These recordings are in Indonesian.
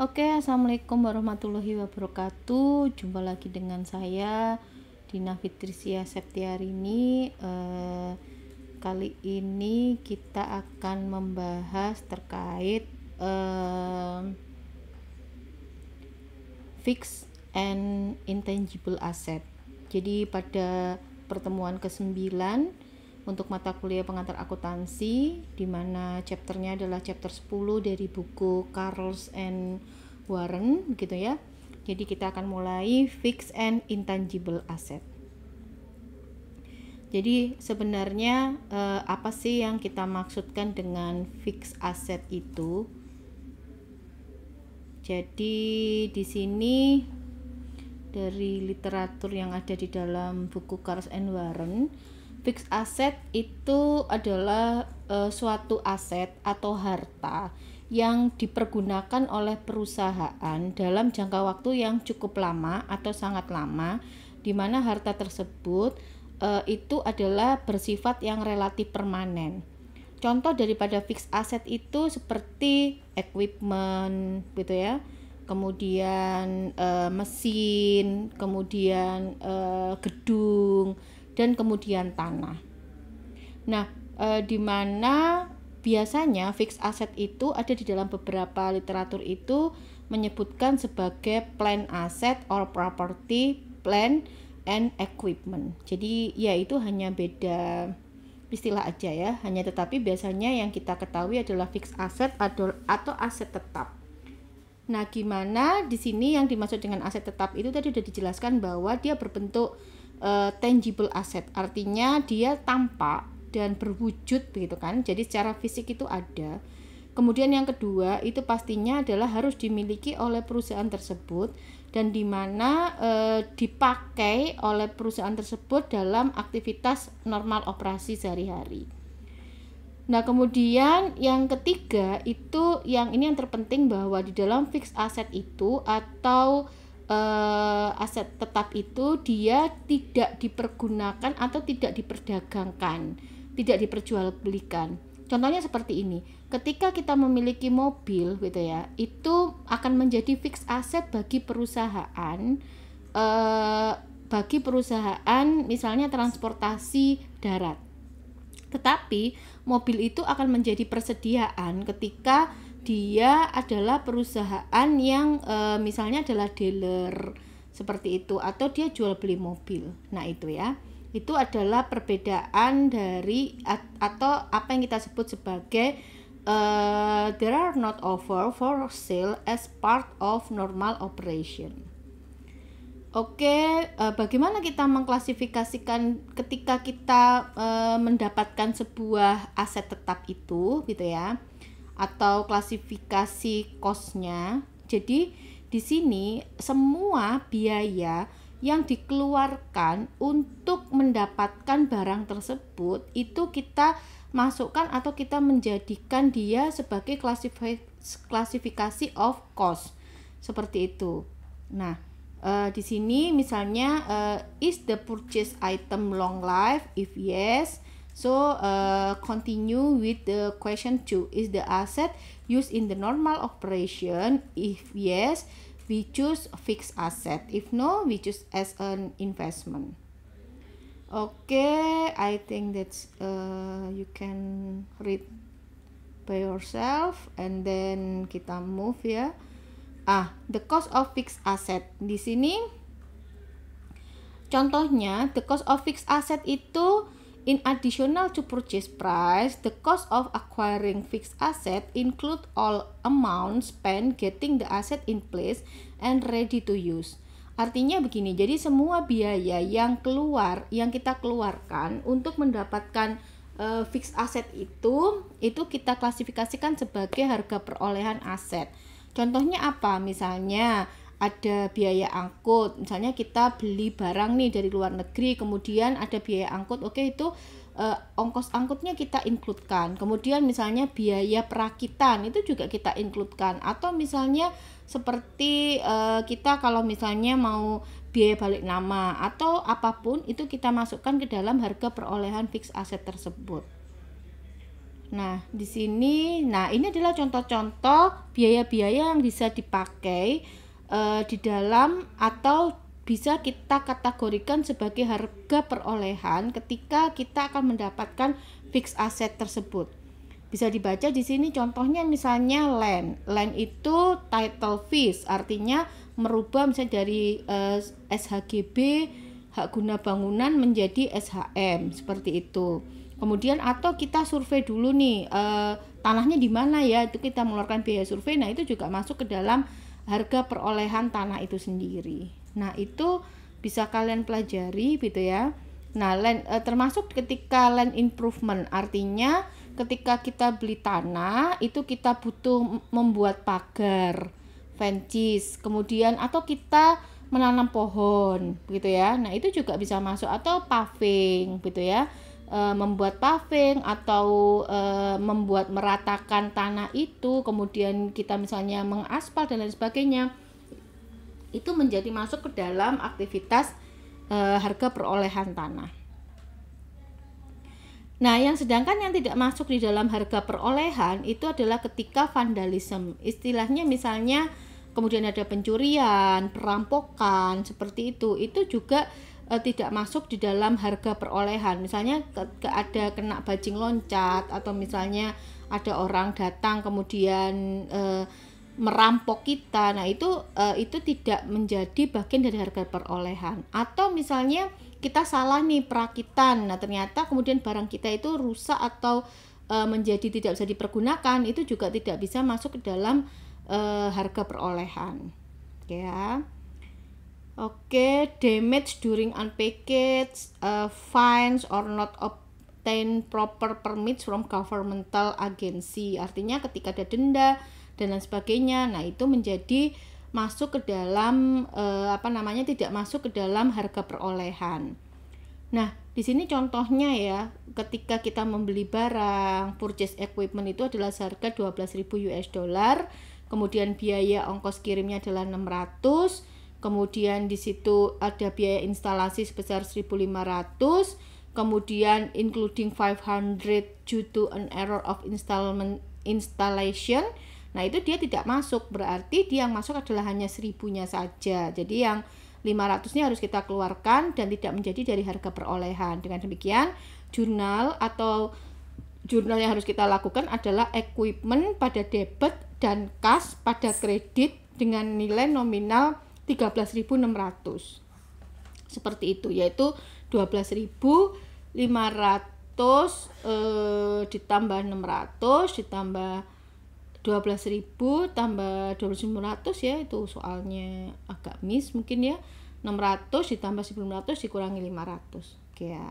Oke, assalamualaikum warahmatullahi wabarakatuh. Jumpa lagi dengan saya Dina Fitricia Septiarini. Kali ini kita akan membahas terkait fixed and intangible asset. Jadi pada pertemuan ke-9 untuk mata kuliah pengantar akuntansi, di mana chapternya adalah chapter 10 dari buku Carles and Warren gitu ya. Jadi kita akan mulai fixed and intangible asset. Jadi sebenarnya apa sih yang kita maksudkan dengan fixed asset itu? Jadi di sini dari literatur yang ada di dalam buku Carles and Warren, fixed asset itu adalah suatu aset atau harta yang dipergunakan oleh perusahaan dalam jangka waktu yang cukup lama atau sangat lama, di mana harta tersebut itu adalah bersifat yang relatif permanen. Contoh daripada fixed asset itu seperti equipment gitu ya, kemudian mesin, kemudian gedung, dan kemudian tanah. Nah, di mana biasanya fixed asset itu ada di dalam beberapa literatur itu menyebutkan sebagai plant asset or property, plant and equipment. Jadi ya itu hanya beda istilah aja ya, hanya tetapi biasanya yang kita ketahui adalah fixed asset atau aset tetap. Nah, gimana di sini yang dimaksud dengan aset tetap itu tadi sudah dijelaskan bahwa dia berbentuk tangible asset, artinya dia tampak dan berwujud begitu kan. Jadi secara fisik itu ada. Kemudian yang kedua itu pastinya adalah harus dimiliki oleh perusahaan tersebut dan di mana dipakai oleh perusahaan tersebut dalam aktivitas normal operasi sehari-hari. Nah, kemudian yang ketiga itu yang ini yang terpenting bahwa di dalam fixed asset itu atau aset tetap itu dia tidak dipergunakan atau tidak diperdagangkan, tidak diperjualbelikan. Contohnya seperti ini, ketika kita memiliki mobil gitu ya, itu akan menjadi fixed asset bagi perusahaan, misalnya transportasi darat. Tetapi mobil itu akan menjadi persediaan ketika dia adalah perusahaan yang misalnya adalah dealer seperti itu, atau dia jual beli mobil. Nah itu ya, itu adalah perbedaan dari atau apa yang kita sebut sebagai there are not offer for sale as part of normal operation. Oke, bagaimana kita mengklasifikasikan ketika kita mendapatkan sebuah aset tetap itu gitu ya, atau klasifikasi cost-nya. Jadi di sini semua biaya yang dikeluarkan untuk mendapatkan barang tersebut itu kita masukkan atau kita menjadikan dia sebagai klasifikasi of cost seperti itu. Nah, di sini misalnya is the purchase item long life? If yes, so continue with the question 2. Is the asset used in the normal operation? If yes, we choose fixed asset. If no, we choose as an investment. Okay, I think that's you can read by yourself and then kita move ya. The cost of fixed asset. Di sini contohnya the cost of fixed asset itu in additional to purchase price, the cost of acquiring fixed asset include all amounts spent getting the asset in place and ready to use. Artinya begini, jadi semua biaya yang kita keluarkan untuk mendapatkan fixed asset itu kita klasifikasikan sebagai harga perolehan aset. Contohnya apa? Misalnya ada biaya angkut, misalnya kita beli barang nih dari luar negeri, kemudian ada biaya angkut, oke itu ongkos angkutnya kita include-kan. Kemudian misalnya biaya perakitan itu juga kita include-kan, atau misalnya seperti kita kalau misalnya mau biaya balik nama atau apapun itu kita masukkan ke dalam harga perolehan fixed asset tersebut. Nah, di sini, nah ini adalah contoh-contoh biaya-biaya yang bisa dipakai di dalam atau bisa kita kategorikan sebagai harga perolehan ketika kita akan mendapatkan fixed asset tersebut. Bisa dibaca di sini contohnya misalnya land. Land itu title fees, artinya merubah misalnya dari SHGB hak guna bangunan menjadi SHM seperti itu. Kemudian atau kita survei dulu nih tanahnya di mana ya, itu kita mengeluarkan biaya survei. Nah itu juga masuk ke dalam harga perolehan tanah itu sendiri. Nah itu bisa kalian pelajari gitu ya. Nah land termasuk ketika land improvement, artinya ketika kita beli tanah itu kita butuh membuat pagar, fences, kemudian atau kita menanam pohon gitu ya. Nah itu juga bisa masuk, atau paving gitu ya. Membuat paving atau membuat meratakan tanah itu, kemudian kita misalnya mengaspal dan lain sebagainya, itu menjadi masuk ke dalam aktivitas harga perolehan tanah. Nah, yang sedangkan yang tidak masuk di dalam harga perolehan itu adalah ketika vandalisme. Istilahnya misalnya kemudian ada pencurian, perampokan, seperti itu juga tidak masuk di dalam harga perolehan. Misalnya ada kena bajing loncat, atau misalnya ada orang datang kemudian merampok kita. Nah itu tidak menjadi bagian dari harga perolehan. Atau misalnya kita salah nih perakitan, nah ternyata kemudian barang kita itu rusak atau menjadi tidak bisa dipergunakan, itu juga tidak bisa masuk ke dalam harga perolehan. Oke ya. Oke, damage during unpackaged, fines or not obtain proper permits from governmental agency. Artinya ketika ada denda dan lain sebagainya, nah itu menjadi masuk ke dalam tidak masuk ke dalam harga perolehan. Nah, di sini contohnya ya, ketika kita membeli barang, purchase equipment itu adalah seharga 12.000 US dollar, kemudian biaya ongkos kirimnya adalah 600. Kemudian di situ ada biaya instalasi sebesar 1.500, kemudian including 500 due to an error of installation. Nah, itu dia tidak masuk, berarti dia yang masuk adalah hanya 1.000-nya saja. Jadi yang 500-nya harus kita keluarkan dan tidak menjadi dari harga perolehan. Dengan demikian, jurnal yang harus kita lakukan adalah equipment pada debit dan cash pada kredit dengan nilai nominal 13.600. Seperti itu, yaitu 12.500 ditambah 600 ditambah 12.000 tambah 12.500 ya, itu soalnya agak miss mungkin ya. 600 ditambah 1.500 dikurangi 500. Oke ya.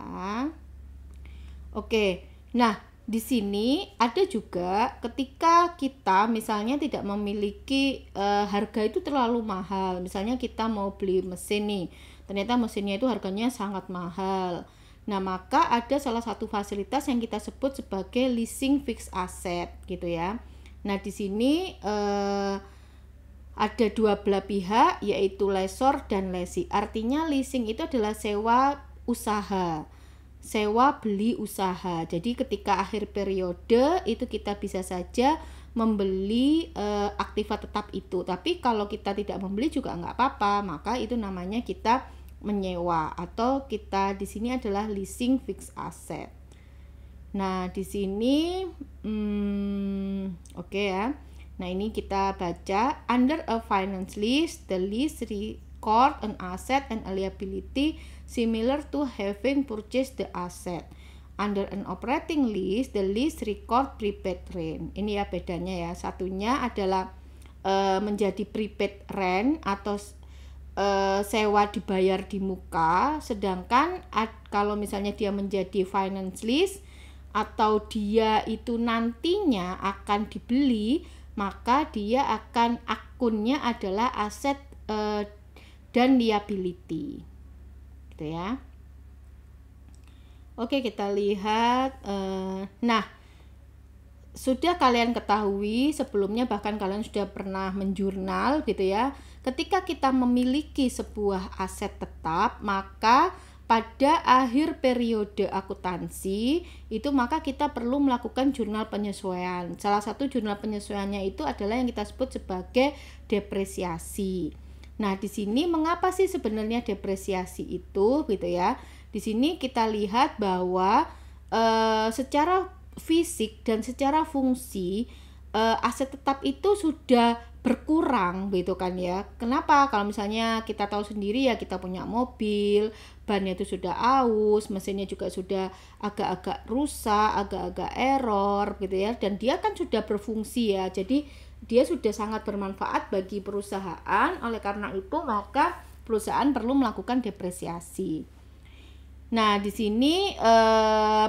Oke. Nah, di sini ada juga ketika kita misalnya tidak memiliki harga itu terlalu mahal. Misalnya kita mau beli mesin nih, ternyata mesinnya itu harganya sangat mahal. Nah, maka ada salah satu fasilitas yang kita sebut sebagai leasing fixed asset gitu ya. Nah, di sini ada dua belah pihak, yaitu lessor dan lessee. Artinya leasing itu adalah sewa usaha, sewa beli usaha. Jadi ketika akhir periode itu kita bisa saja membeli aktiva tetap itu. Tapi kalau kita tidak membeli juga nggak apa-apa, maka itu namanya kita menyewa, atau kita di sini adalah leasing fixed asset. Nah, di sini oke ya. Nah, ini kita baca, under a finance lease, the lease record an asset and a liability similar to having purchased the asset. Under an operating lease, the lease record prepaid rent. Ini ya bedanya ya. Satunya adalah menjadi prepaid rent atau sewa dibayar di muka, sedangkan kalau misalnya dia menjadi finance lease atau dia itu nantinya akan dibeli, maka dia akan akunnya adalah aset dan liability gitu ya. Oke, kita lihat nah, sudah kalian ketahui sebelumnya, bahkan kalian sudah pernah menjurnal gitu ya. Ketika kita memiliki sebuah aset tetap, maka pada akhir periode akuntansi itu maka kita perlu melakukan jurnal penyesuaian. Salah satu jurnal penyesuaiannya itu adalah yang kita sebut sebagai depresiasi. Nah, di sini mengapa sih sebenarnya depresiasi itu gitu ya? Di sini kita lihat bahwa secara fisik dan secara fungsi aset tetap itu sudah berkurang gitu kan ya. Kenapa? Kalau misalnya kita tahu sendiri ya, kita punya mobil, bannya itu sudah aus, mesinnya juga sudah agak-agak rusak, agak-agak error gitu ya, dan dia kan sudah berfungsi ya, jadi dia sudah sangat bermanfaat bagi perusahaan. Oleh karena itu maka perusahaan perlu melakukan depresiasi. Nah, di sini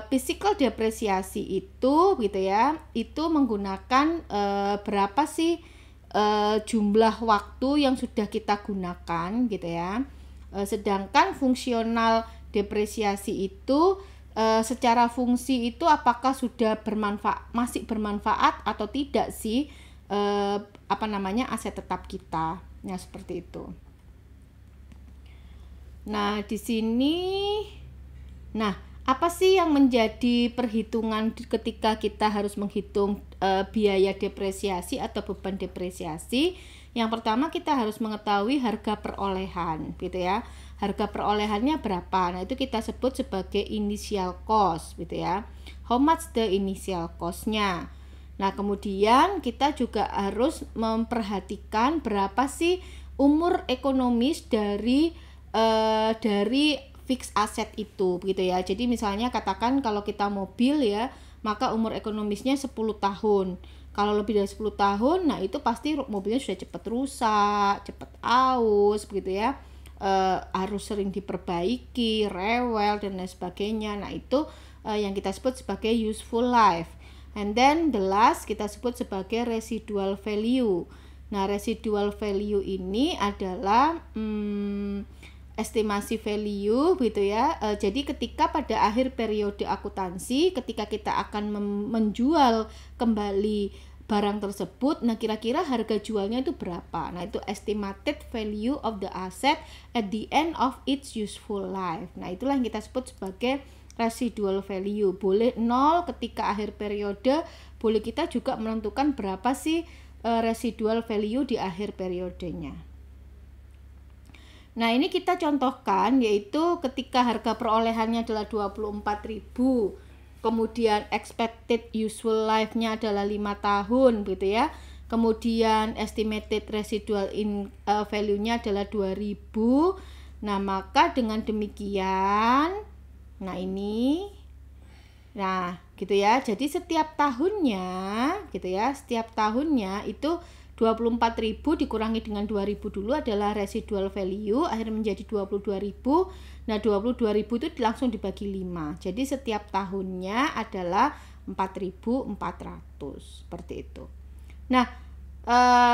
physical depresiasi itu gitu ya, itu menggunakan berapa sih jumlah waktu yang sudah kita gunakan gitu ya. Sedangkan fungsional depresiasi itu secara fungsi itu apakah sudah masih bermanfaat atau tidak sih aset tetap kita. Nah, seperti itu. Nah, di sini apa sih yang menjadi perhitungan ketika kita harus menghitung biaya depresiasi atau beban depresiasi? Yang pertama kita harus mengetahui harga perolehan gitu ya. Harga perolehannya berapa? Nah, itu kita sebut sebagai initial cost gitu ya. How much the initial cost-nya? Nah, kemudian kita juga harus memperhatikan berapa sih umur ekonomis dari fix aset itu gitu ya. Jadi misalnya katakan kalau kita mobil ya, maka umur ekonomisnya 10 tahun. Kalau lebih dari 10 tahun, nah itu pasti mobilnya sudah cepat rusak, cepat aus begitu ya. Harus sering diperbaiki, rewel dan lain sebagainya. Nah, itu yang kita sebut sebagai useful life. And then the last kita sebut sebagai residual value. Nah, residual value ini adalah estimasi value gitu ya. Jadi ketika pada akhir periode akuntansi, ketika kita akan menjual kembali barang tersebut, nah kira-kira harga jualnya itu berapa? Nah, itu estimated value of the asset at the end of its useful life. Nah, itulah yang kita sebut sebagai residual value. Boleh 0 ketika akhir periode, boleh kita juga menentukan berapa sih residual value di akhir periodenya. Nah, ini kita contohkan, yaitu ketika harga perolehannya adalah 24.000, kemudian expected useful life-nya adalah 5 tahun gitu ya. Kemudian estimated residual value-nya adalah 2.000. Nah, maka dengan demikian, gitu ya. Jadi setiap tahunnya gitu ya, setiap tahunnya itu 24.000 dikurangi dengan 2.000 dulu adalah residual value, akhirnya menjadi 22.000. Nah, 22.000 itu langsung dibagi 5. Jadi setiap tahunnya adalah 4.400 seperti itu. Nah,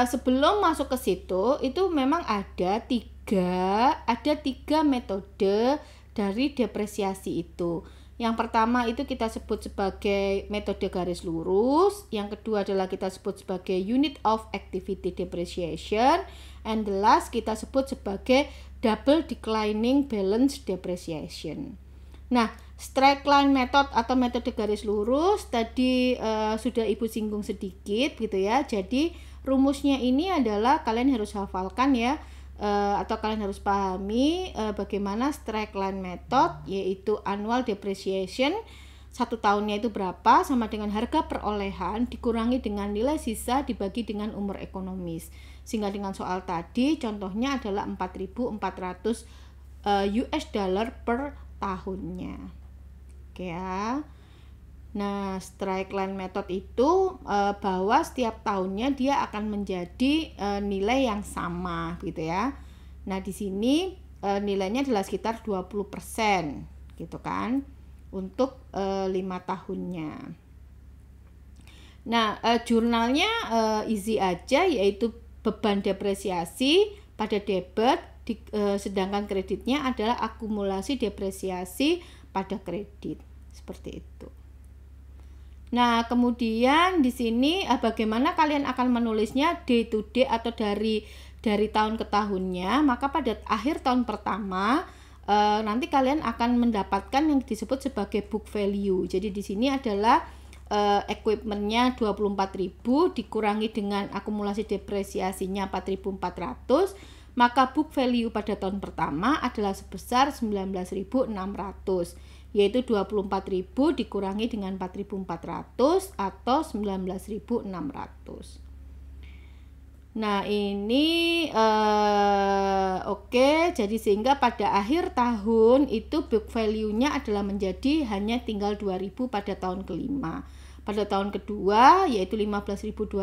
sebelum masuk ke situ itu memang ada tiga metode dari depresiasi itu. Yang pertama itu kita sebut sebagai metode garis lurus, yang kedua adalah kita sebut sebagai unit of activity depreciation, and the last kita sebut sebagai double declining balance depreciation. Nah, straight line method atau metode garis lurus tadi sudah Ibu singgung sedikit gitu ya. Jadi rumusnya ini adalah kalian harus hafalkan ya. Atau kalian harus pahami bagaimana straight line method, yaitu annual depreciation 1 tahunnya itu berapa sama dengan harga perolehan dikurangi dengan nilai sisa dibagi dengan umur ekonomis, sehingga dengan soal tadi contohnya adalah 4.400 US dollar per tahunnya. Oke ya. Nah, straight line method itu bahwa setiap tahunnya dia akan menjadi nilai yang sama gitu ya. Nah, di sini nilainya adalah sekitar 20% gitu kan untuk 5 tahunnya. Nah, jurnalnya easy aja, yaitu beban depresiasi pada debit, sedangkan kreditnya adalah akumulasi depresiasi pada kredit. Seperti itu. Nah, kemudian di sini bagaimana kalian akan menulisnya day to day atau dari tahun ke tahunnya. Maka pada akhir tahun pertama nanti kalian akan mendapatkan yang disebut sebagai book value. Jadi di sini adalah equipmentnya 24.000 dikurangi dengan akumulasi depresiasinya 4.400, maka book value pada tahun pertama adalah sebesar 19.600, yaitu 24.000 dikurangi dengan 4.400 atau 19.600. Nah ini oke, jadi sehingga pada akhir tahun itu book value-nya adalah menjadi hanya tinggal 2.000 pada tahun kelima. Pada tahun kedua yaitu 15.200,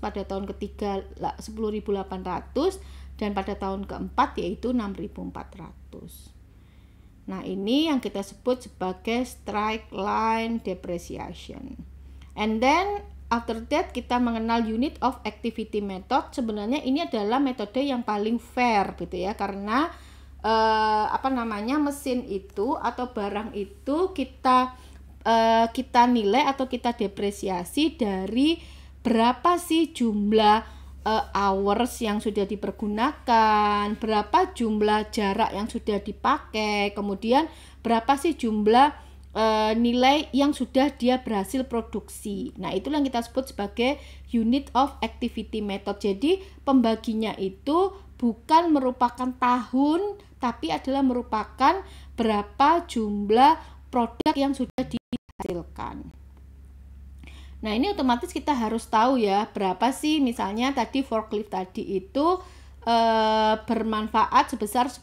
pada tahun ketiga 10.800, dan pada tahun keempat yaitu 6.400. Nah ini yang kita sebut sebagai straight line depreciation. And then after that kita mengenal unit of activity method. Sebenarnya ini adalah metode yang paling fair gitu ya, karena mesin itu atau barang itu kita nilai atau kita depresiasi dari berapa sih jumlah hours yang sudah dipergunakan, berapa jumlah jarak yang sudah dipakai, kemudian berapa sih jumlah nilai yang sudah dia berhasil produksi. Nah itulah yang kita sebut sebagai unit of activity method. Jadi pembaginya itu bukan merupakan tahun, tapi adalah merupakan berapa jumlah produk yang sudah dihasilkan. Nah ini otomatis kita harus tahu ya, berapa sih misalnya tadi forklift tadi itu bermanfaat sebesar 10.000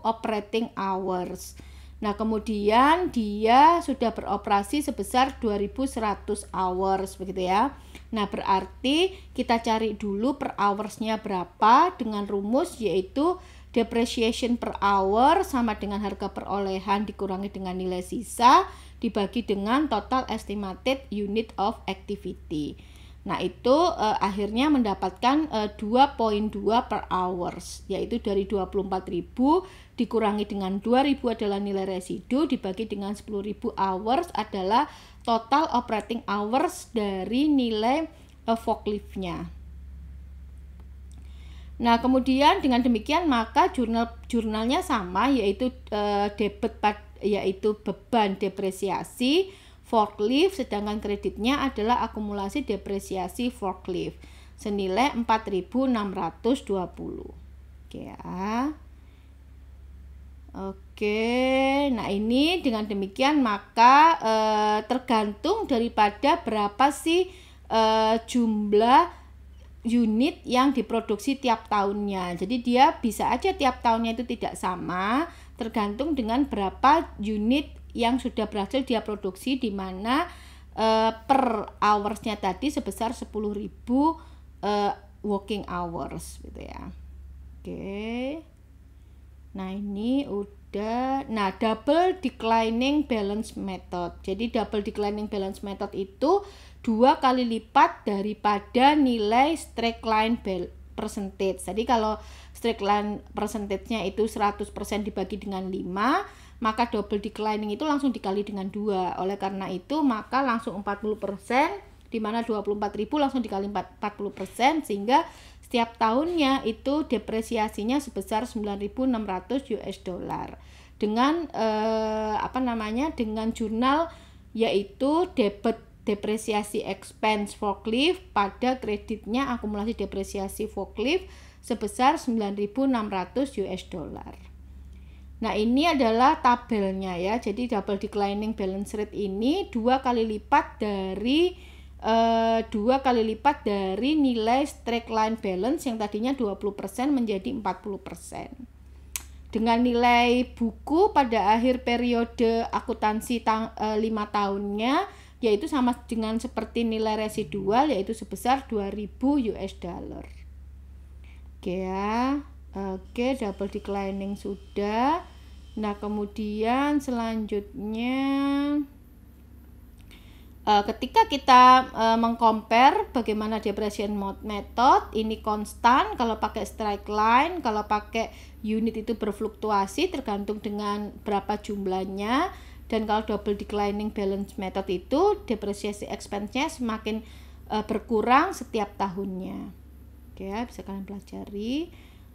operating hours. Nah kemudian dia sudah beroperasi sebesar 2.100 hours begitu ya. Nah berarti kita cari dulu per hoursnya berapa dengan rumus yaitu depreciation per hour sama dengan harga perolehan dikurangi dengan nilai sisa dibagi dengan total estimated unit of activity. Nah itu akhirnya mendapatkan 2.2 per hours, yaitu dari 24.000 dikurangi dengan 2.000 adalah nilai residu dibagi dengan 10.000 hours adalah total operating hours dari nilai forkliftnya. Nah kemudian dengan demikian maka jurnalnya sama, yaitu yaitu beban depresiasi forklift, sedangkan kreditnya adalah akumulasi depresiasi forklift senilai 4.620. Oke ya. Oke, nah ini dengan demikian maka tergantung daripada berapa sih jumlah unit yang diproduksi tiap tahunnya. Jadi dia bisa aja tiap tahunnya itu tidak sama, tergantung dengan berapa unit yang sudah berhasil dia produksi, di mana per hoursnya tadi sebesar 10.000 working hours gitu ya. Oke. Nah ini udah. Nah double declining balance method. Jadi double declining balance method itu 2 kali lipat daripada nilai straight line percentage. Jadi kalau straight line percentage-nya itu 100% dibagi dengan 5, maka double declining itu langsung dikali dengan 2. Oleh karena itu maka langsung 40%, di mana 24.000 langsung dikali 40%, sehingga setiap tahunnya itu depresiasinya sebesar 9.600 US dollar. Dengan dengan jurnal yaitu depresiasi expense forklift pada kreditnya akumulasi depresiasi forklift sebesar 9.600 US dollar. Nah ini adalah tabelnya ya. Jadi double declining balance rate ini 2 kali lipat dari nilai straight line balance yang tadinya 20% menjadi 40%. Dengan nilai buku pada akhir periode akuntansi 5 tahunnya yaitu sama dengan seperti nilai residual, yaitu sebesar 2.000 US dollar. Oke ya. Oke, double declining sudah. Nah kemudian selanjutnya ketika kita mengcompare bagaimana depreciation method, ini konstan kalau pakai straight line, kalau pakai unit itu berfluktuasi tergantung dengan berapa jumlahnya, dan kalau double declining balance method itu depresiasi expense-nya semakin berkurang setiap tahunnya. Oke ya, bisa kalian pelajari.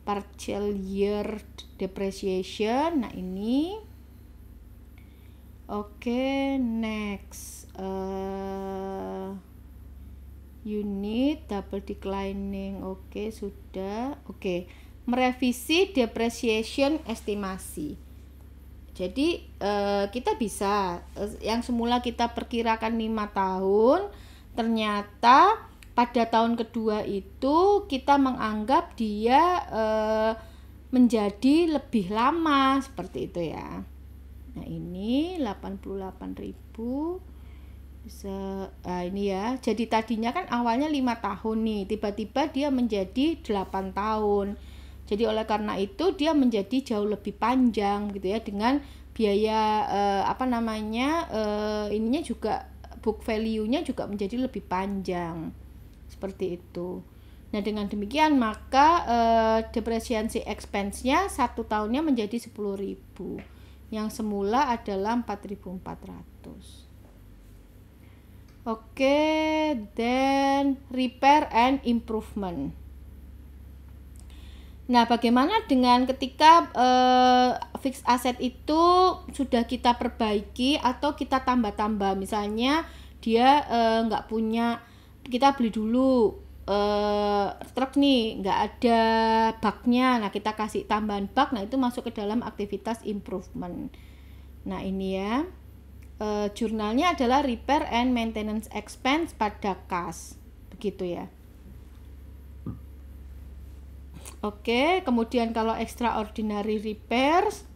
partial year depreciation. Nah ini oke, next unit double declining. Oke, sudah. Oke, merevisi depreciation estimasi. Jadi kita bisa yang semula kita perkirakan 5 tahun, ternyata pada tahun kedua itu kita menganggap dia menjadi lebih lama, seperti itu ya. Nah ini 88.000 bisa, ini ya, jadi tadinya kan awalnya 5 tahun nih, tiba-tiba dia menjadi 8 tahun. Jadi oleh karena itu dia menjadi jauh lebih panjang gitu ya, dengan biaya ininya juga, book value-nya juga menjadi lebih panjang, seperti itu. Nah dengan demikian maka depreciation expense-nya 1 tahunnya menjadi 10.000, yang semula adalah 4.400. Oke, then repair and improvement. Nah, bagaimana dengan ketika fixed asset itu sudah kita perbaiki atau kita tambah-tambah, misalnya dia nggak punya, kita beli dulu truk nih, nggak ada baknya, nah kita kasih tambahan bak, nah itu masuk ke dalam aktivitas improvement. Nah ini ya, jurnalnya adalah repair and maintenance expense pada kas, begitu ya. Oke, kemudian kalau extraordinary repairs,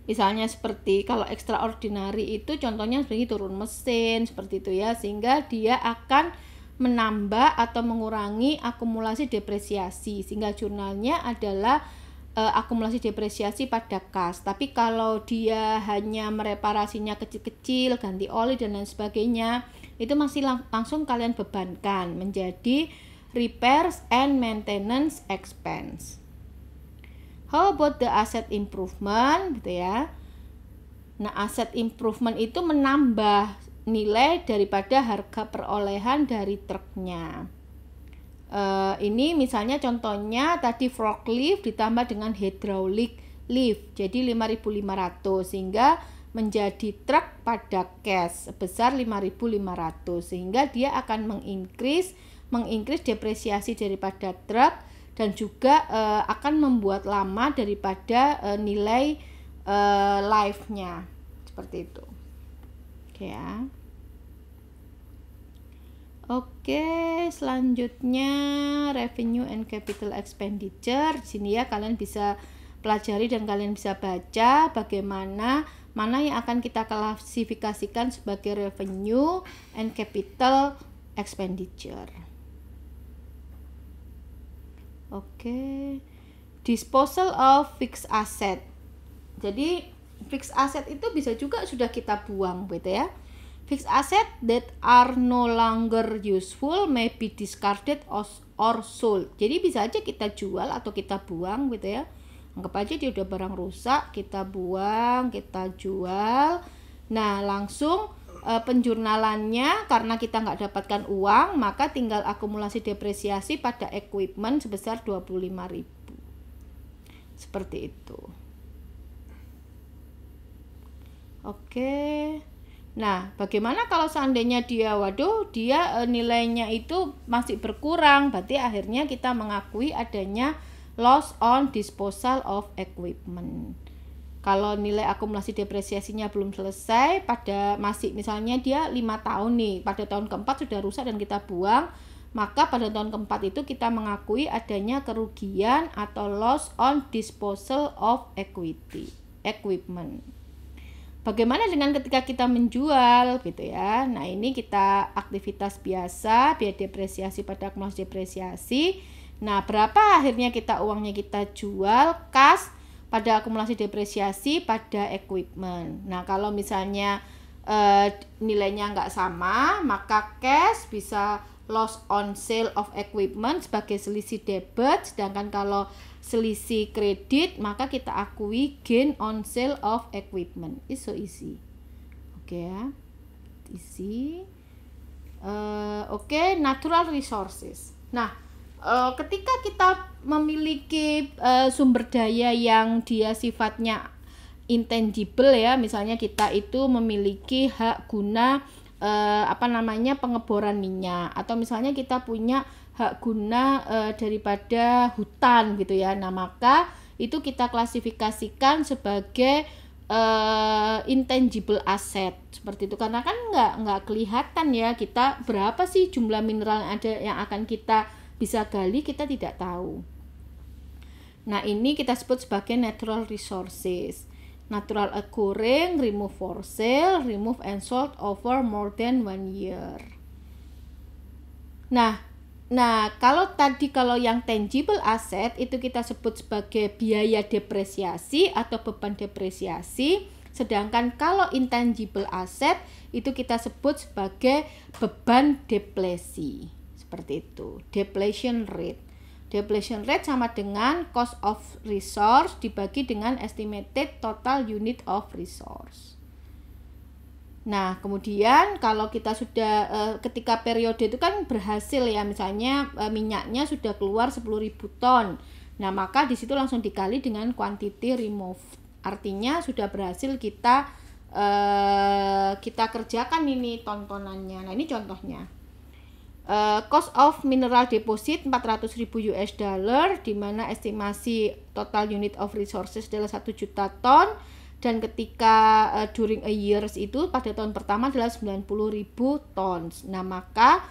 misalnya seperti kalau extraordinary itu contohnya seperti turun mesin, seperti itu ya, sehingga dia akan menambah atau mengurangi akumulasi depresiasi, sehingga jurnalnya adalah akumulasi depresiasi pada kas. Tapi kalau dia hanya mereparasinya kecil-kecil, ganti oli dan lain sebagainya, itu masih langsung kalian bebankan menjadi repairs and maintenance expense. How about the asset improvement, gitu ya. Nah, asset improvement itu menambah nilai daripada harga perolehan dari truknya. Ini misalnya contohnya tadi forklift ditambah dengan hydraulic lift, jadi 5.500, sehingga menjadi truk pada cash sebesar 5.500, sehingga dia akan mengincrease depresiasi daripada truk, dan juga akan membuat lama daripada nilai life-nya, seperti itu. Oke ya. Oke, selanjutnya revenue and capital expenditure. Di sini ya kalian bisa pelajari dan kalian bisa baca bagaimana mana yang akan kita klasifikasikan sebagai revenue and capital expenditure. Oke, disposal of fixed asset. Jadi fixed asset itu bisa juga sudah kita buang, gitu ya. Fixed asset that are no longer useful may be discarded or sold. Jadi bisa aja kita jual atau kita buang, gitu ya. Anggap aja dia udah barang rusak, kita buang, kita jual. Nah langsung penjurnalannya, karena kita nggak dapatkan uang, maka tinggal akumulasi depresiasi pada equipment sebesar 25.000, seperti itu. Oke, nah bagaimana kalau seandainya dia nilainya itu masih berkurang, berarti akhirnya kita mengakui adanya loss on disposal of equipment. Kalau nilai akumulasi depresiasinya belum selesai, masih misalnya dia 5 tahun nih, pada tahun keempat sudah rusak dan kita buang, maka pada tahun keempat itu kita mengakui adanya kerugian atau loss on disposal of equipment. Bagaimana dengan ketika kita menjual, gitu ya. Nah ini kita aktivitas biasa, biaya depresiasi pada akumulasi depresiasi. Nah berapa akhirnya uangnya kita jual, kas pada akumulasi depresiasi pada equipment. Nah kalau misalnya nilainya nggak sama, maka cash bisa loss on sale of equipment sebagai selisih debit, sedangkan kalau selisih kredit maka kita akui gain on sale of equipment. It's so easy. Oke ya, easy. Oke, natural resources. Nah ketika kita memiliki sumber daya yang dia sifatnya intangible ya, misalnya kita itu memiliki hak guna pengeboran minyak, atau misalnya kita punya hak guna daripada hutan gitu ya. Nah, maka itu kita klasifikasikan sebagai intangible asset seperti itu, karena kan nggak kelihatan ya kita berapa sih jumlah mineral yang ada yang akan kita bisa gali, kita tidak tahu. Nah, ini kita sebut sebagai natural resources. Natural occurring, remove for sale, remove and sold over more than 1 year. Nah, kalau yang tangible asset itu kita sebut sebagai biaya depresiasi atau beban depresiasi, sedangkan kalau intangible asset itu kita sebut sebagai beban deplesi. Seperti itu, depletion rate. Depletion rate sama dengan cost of resource dibagi dengan estimated total unit of resource. Nah, kemudian kalau kita sudah ketika periode itu kan berhasil ya, misalnya minyaknya sudah keluar 10.000 ton. Nah, maka di situ langsung dikali dengan quantity removed. Artinya sudah berhasil kita kerjakan ini tontonannya. Nah, ini contohnya. Cost of mineral deposit 400.000 US dollar, di mana estimasi total unit of resources adalah 1 juta ton, dan ketika during a years itu pada tahun pertama adalah 90.000 tons. Nah, maka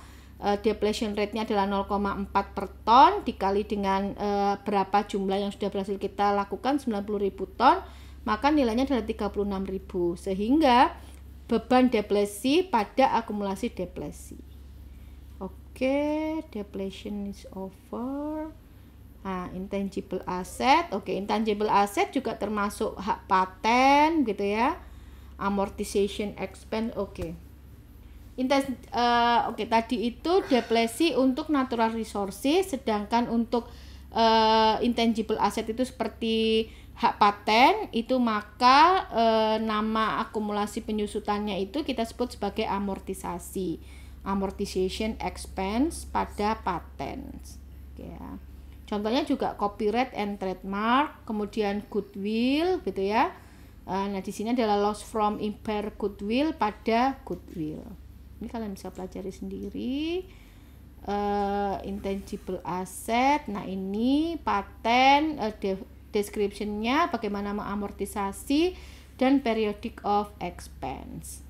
depletion rate-nya adalah 0,4 per ton dikali dengan berapa jumlah yang sudah berhasil kita lakukan 90.000 ton, maka nilainya adalah 36.000, sehingga beban deplesi pada akumulasi deplesi. Oke, depletion is over. Nah, intangible asset. Oke, intangible asset juga termasuk hak paten gitu ya. Amortization expense. Oke. Tadi itu deplesi untuk natural resources, sedangkan untuk intangible asset itu seperti hak paten itu, maka nama akumulasi penyusutannya itu kita sebut sebagai amortisasi. Amortization expense pada patents ya. Contohnya juga copyright and trademark, kemudian goodwill gitu ya. Nah, di sini adalah loss from impaired goodwill pada goodwill. Ini kalian bisa pelajari sendiri. Intangible asset. Nah, ini paten, description-nya bagaimana mengamortisasi, dan periodic of expense.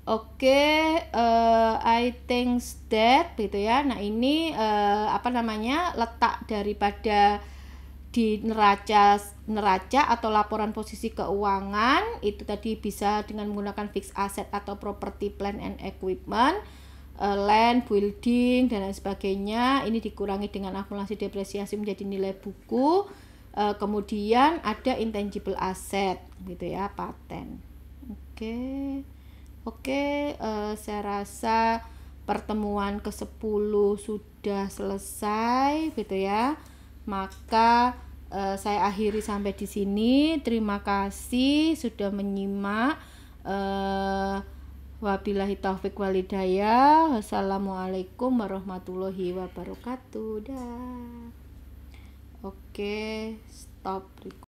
I think that gitu ya. Nah, ini letak daripada di neraca atau laporan posisi keuangan itu tadi bisa dengan menggunakan fixed asset atau property, plant and equipment, land, building dan lain sebagainya. Ini dikurangi dengan akumulasi depresiasi menjadi nilai buku. Kemudian ada intangible asset gitu ya, paten. Saya rasa pertemuan ke-10 sudah selesai gitu ya. Maka saya akhiri sampai di sini. Terima kasih sudah menyimak. Wabillahi taufik walhidayah. Wassalamualaikum warahmatullahi wabarakatuh. Dah. Stop record.